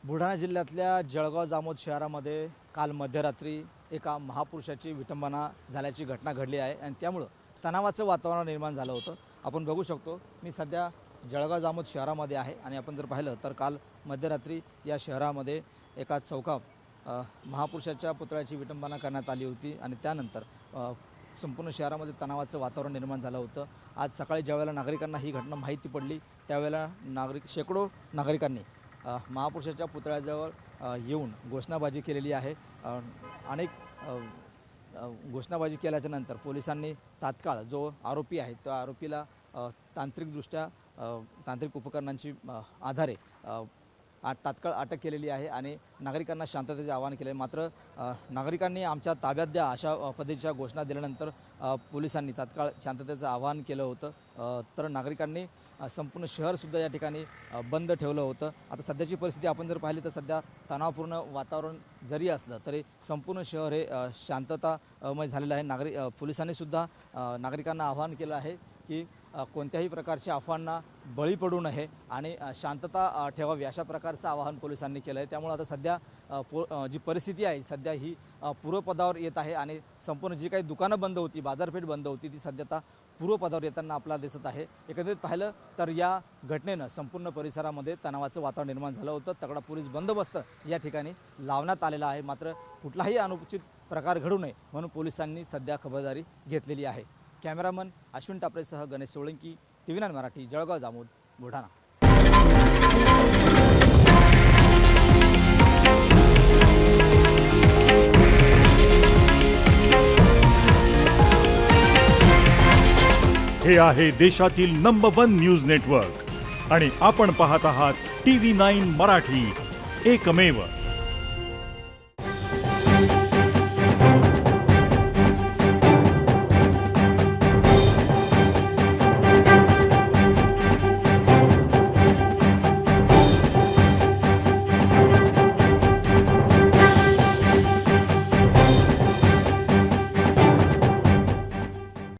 बुलढाणा जिल्ह्यातल्या जळगाव जामोद शहरामध्ये काल मध्यरात्री एका महापुरुषाची विटंबना झाल्याची घटना घडली आहे आणि त्यामुळे तणावाचं वातावरण निर्माण झालं होतं। आपण बघू शकतो मी सध्या जळगाव जामोद शहरामध्ये आहे आणि आपण जर पाहिलं तर काल मध्यरात्री या शहरामध्ये एका चौकात महापुरुषाच्या पुतळ्याची विटंबना करण्यात आली होती आणि त्यानंतर संपूर्ण शहरामध्ये तणावाचं वातावरण निर्माण झालं होतं। आज सकाळी ज्यावेळेला नागरिकांना ही घटना माहिती पडली त्यावेळेला शेकडो नागरिकांनी महापुरुषाच्या पुतळ्याजवळ येऊन घोषणाबाजी केलेली आहे। अनेक घोषणाबाजी केल्याच्या नंतर पोलिसांनी तात्काळ जो आरोपी आहे त्या आरोपीला तांत्रिक उपकरणांची आधारे तात्काळ अटक केलेली आहे आणि नागरिकांना शांततेचे आवाहन केले। मात्र नागरिकांनी आमच्या ताब्यात द्या अशा पद्धतीच्या घोषणा दिल्यानंतर पोलिसांनी तात्काळ शांततेचं आवाहन केलं होतं। तर नागरिकांनी संपूर्ण शहरसुद्धा या ठिकाणी बंद ठेवलं होतं। आता सध्याची परिस्थिती आपण जर पाहिली तर सध्या तणावपूर्ण वातावरण जरी असलं तरी संपूर्ण शहर हे शांततामय झालेलं आहे। पोलिसांनीसुद्धा नागरिकांना आवाहन केलं आहे की कोणत्याही प्रकारच्या अफवांना बळी पडू नये आणि शांतता ठेवावी अशा प्रकारचं आवाहन पोलिसांनी केलं आहे। त्यामुळे आता सध्या जी परिस्थिती आहे सध्या ही पूर्वपदावर येत आहे आणि संपूर्ण जी काही दुकानं बंद होती, बाजारपेठ बंद होती, ती सध्या आता पूर्वपदावर येताना आपल्याला दिसत आहे। एकंदरीत पाहिलं तर या घटनेनं संपूर्ण परिसरामध्ये तणावाचं वातावरण निर्माण झालं होतं। तगडा पोलीस बंदोबस्त या ठिकाणी लावण्यात आलेला आहे। मात्र कुठलाही अनुचित प्रकार घडू नये म्हणून पोलिसांनी सध्या खबरदारी घेतलेली आहे। कॅमेरामन अश्विन टापरेसह गणेश सोळंकी, TV9 मराठी, जळगाव जामोद, बुलढाणा। हे आहे देशातील नंबर 1 न्यूज नेटवर्क आणि आपण पाहत आहात TV9 मराठी, एकमेव।